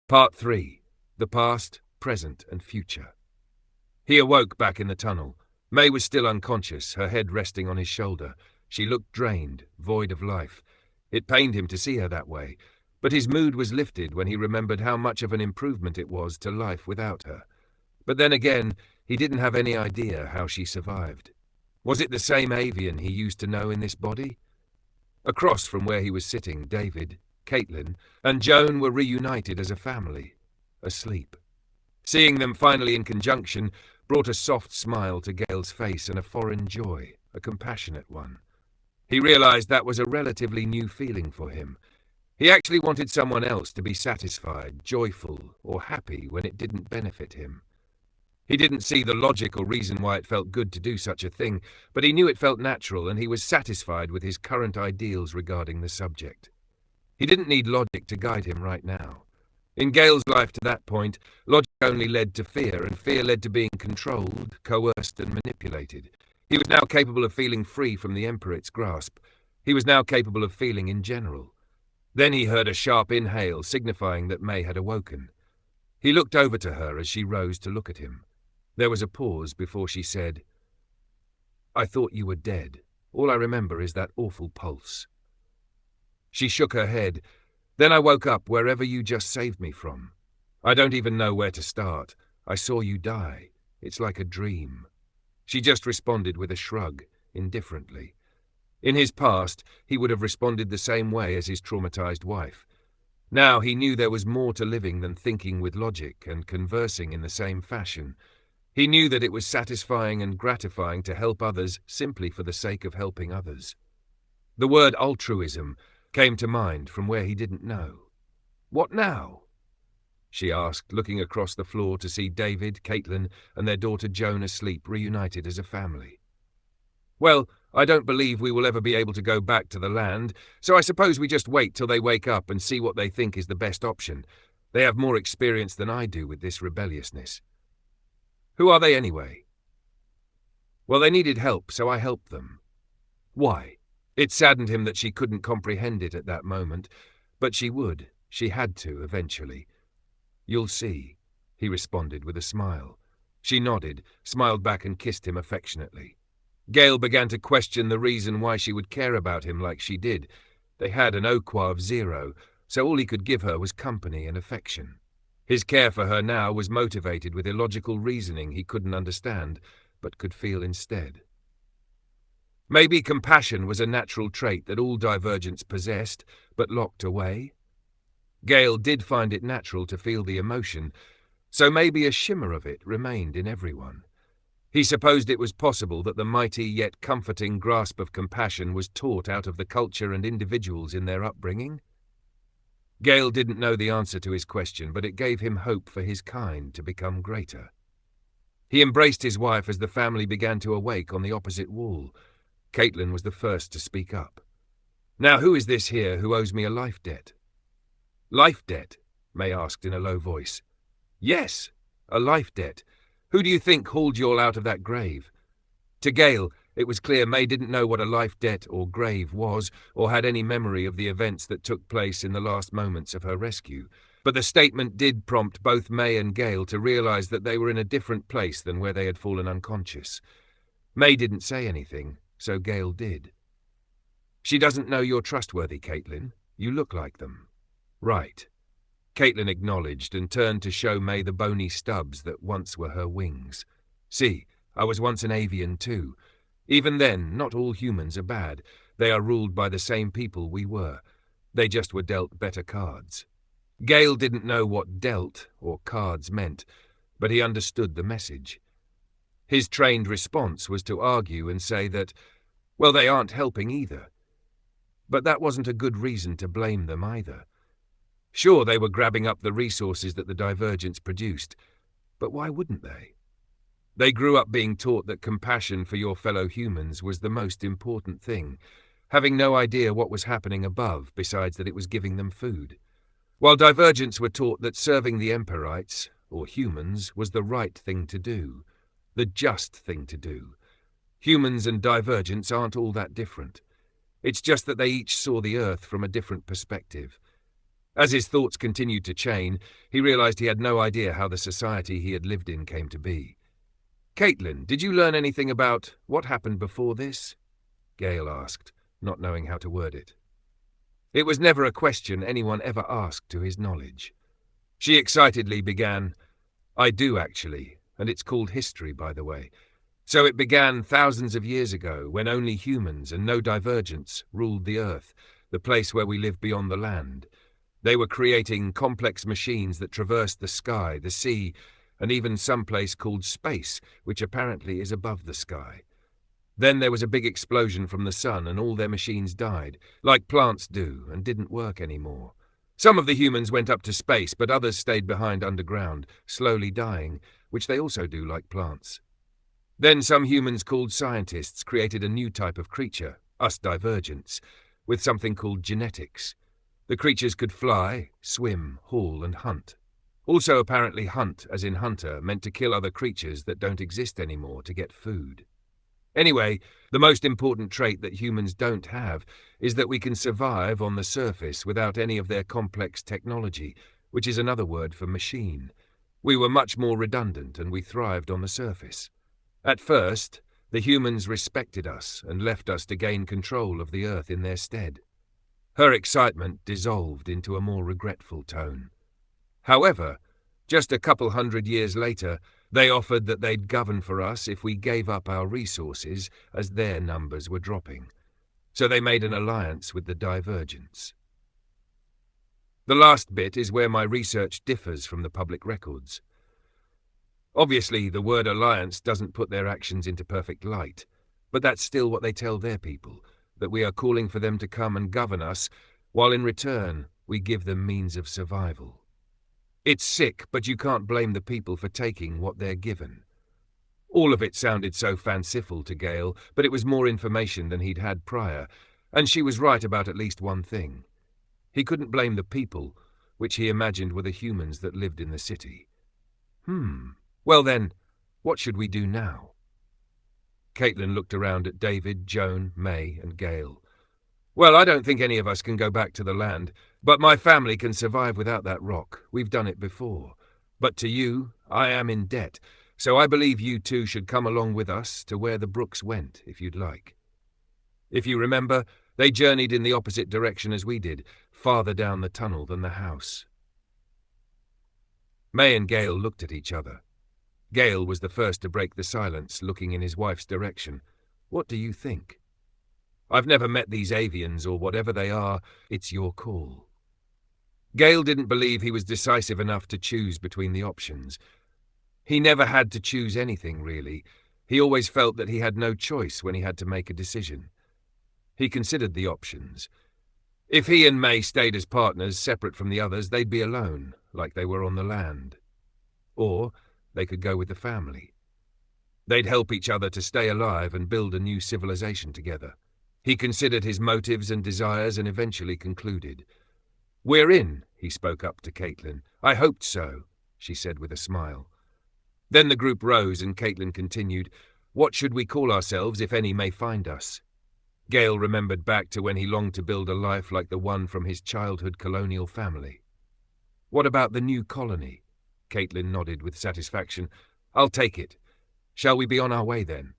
Part 3. The Past, Present and Future. He awoke back in the tunnel. May was still unconscious, her head resting on his shoulder. She looked drained, void of life. It pained him to see her that way, but his mood was lifted when he remembered how much of an improvement it was to life without her. But then again, he didn't have any idea how she survived. Was it the same Avian he used to know in this body? Across from where he was sitting, David, Caitlin, and Joan were reunited as a family, asleep. Seeing them finally in conjunction brought a soft smile to Gale's face and a foreign joy, a compassionate one. He realized that was a relatively new feeling for him. He actually wanted someone else to be satisfied, joyful, or happy when it didn't benefit him. He didn't see the logical reason why it felt good to do such a thing, but he knew it felt natural and he was satisfied with his current ideals regarding the subject. He didn't need logic to guide him right now. In Gale's life to that point, logic only led to fear, and fear led to being controlled, coerced and manipulated. He was now capable of feeling free from the Emperit's grasp. He was now capable of feeling in general. Then he heard a sharp inhale, signifying that May had awoken. He looked over to her as she rose to look at him. There was a pause before she said, "I thought you were dead. All I remember is that awful pulse." She shook her head. "Then I woke up wherever you just saved me from. I don't even know where to start. I saw you die. It's like a dream." She just responded with a shrug, indifferently. In his past, he would have responded the same way as his traumatized wife. Now he knew there was more to living than thinking with logic and conversing in the same fashion. He knew that it was satisfying and gratifying to help others simply for the sake of helping others. The word altruism came to mind from where he didn't know. "What now?" she asked, looking across the floor to see David, Caitlin, and their daughter Joan asleep, reunited as a family. "Well, I don't believe we will ever be able to go back to the land, so I suppose we just wait till they wake up and see what they think is the best option. They have more experience than I do with this rebelliousness." "Who are they anyway?" "Well, they needed help, so I helped them." "Why?" It saddened him that she couldn't comprehend it at that moment, but she would. She had to, eventually. "You'll see," he responded with a smile. She nodded, smiled back and kissed him affectionately. Gale began to question the reason why she would care about him like she did. They had an Oqua of 0, so all he could give her was company and affection. His care for her now was motivated with illogical reasoning he couldn't understand, but could feel instead. Maybe compassion was a natural trait that all divergents possessed, but locked away. Gale did find it natural to feel the emotion, so maybe a shimmer of it remained in everyone. He supposed it was possible that the mighty yet comforting grasp of compassion was taught out of the culture and individuals in their upbringing. Gale didn't know the answer to his question, but it gave him hope for his kind to become greater. He embraced his wife as the family began to awake on the opposite wall. Caitlin was the first to speak up. "Now who is this here who owes me a life debt?" "Life debt?" May asked in a low voice. "Yes, a life debt. Who do you think hauled you all out of that grave?" To Gale, it was clear May didn't know what a life debt or grave was, or had any memory of the events that took place in the last moments of her rescue. But the statement did prompt both May and Gale to realize that they were in a different place than where they had fallen unconscious. May didn't say anything, so Gale did. "She doesn't know you're trustworthy, Caitlin. You look like them." "Right." Caitlin acknowledged and turned to show May the bony stubs that once were her wings. "See, I was once an avian too. Even then, not all humans are bad. They are ruled by the same people we were. They just were dealt better cards." Gale didn't know what dealt or cards meant, but he understood the message. His trained response was to argue and say that, well, they aren't helping either. But that wasn't a good reason to blame them either. Sure, they were grabbing up the resources that the divergence produced, but why wouldn't they? They grew up being taught that compassion for your fellow humans was the most important thing, having no idea what was happening above besides that it was giving them food. While divergents were taught that serving the Emperites, or humans, was the right thing to do, the just thing to do. Humans and divergents aren't all that different. It's just that they each saw the Earth from a different perspective. As his thoughts continued to chain, he realized he had no idea how the society he had lived in came to be. "Caitlin, did you learn anything about what happened before this?" Gale asked, not knowing how to word it. It was never a question anyone ever asked to his knowledge. She excitedly began, "I do, actually, and it's called history, by the way. So it began thousands of years ago, when only humans and no divergents ruled the Earth, the place where we live beyond the land. They were creating complex machines that traversed the sky, the sea, and even some place called space, which apparently is above the sky. Then there was a big explosion from the sun and all their machines died, like plants do, and didn't work anymore. Some of the humans went up to space, but others stayed behind underground, slowly dying, which they also do like plants. Then some humans called scientists created a new type of creature, us divergents, with something called genetics. The creatures could fly, swim, haul, and hunt. Also apparently hunt, as in hunter, meant to kill other creatures that don't exist anymore to get food. Anyway, the most important trait that humans don't have is that we can survive on the surface without any of their complex technology, which is another word for machine. We were much more redundant and we thrived on the surface. At first, the humans respected us and left us to gain control of the Earth in their stead. Her excitement dissolved into a more regretful tone. However, just a couple 100 years later, they offered that they'd govern for us if we gave up our resources as their numbers were dropping. So they made an alliance with the divergents. The last bit is where my research differs from the public records. Obviously, the word alliance doesn't put their actions into perfect light, but that's still what they tell their people, that we are calling for them to come and govern us, while in return we give them means of survival. It's sick, but you can't blame the people for taking what they're given. All of it sounded so fanciful to Gale, but it was more information than he'd had prior, and she was right about at least one thing. He couldn't blame the people, which he imagined were the humans that lived in the city. Well then, what should we do now? Caitlin looked around at David, Joan, May, and Gale. "Well, I don't think any of us can go back to the land, but my family can survive without that rock. We've done it before. But to you, I am in debt, so I believe you two should come along with us to where the Brooks went, if you'd like. If you remember, they journeyed in the opposite direction as we did, farther down the tunnel than the house." May and Gale looked at each other. Gale was the first to break the silence, looking in his wife's direction. "What do you think?" "I've never met these Avians, or whatever they are. It's your call." Gale didn't believe he was decisive enough to choose between the options. He never had to choose anything, really. He always felt that he had no choice when he had to make a decision. He considered the options. If he and May stayed as partners, separate from the others, they'd be alone, like they were on the land. Or they could go with the family. They'd help each other to stay alive and build a new civilization together. He considered his motives and desires and eventually concluded. "We're in," he spoke up to Caitlin. "I hoped so," she said with a smile. Then the group rose and Caitlin continued, "What should we call ourselves if any may find us?" Gale remembered back to when he longed to build a life like the one from his childhood colonial family. "What about the new colony?" Caitlin nodded with satisfaction. "I'll take it. Shall we be on our way then?"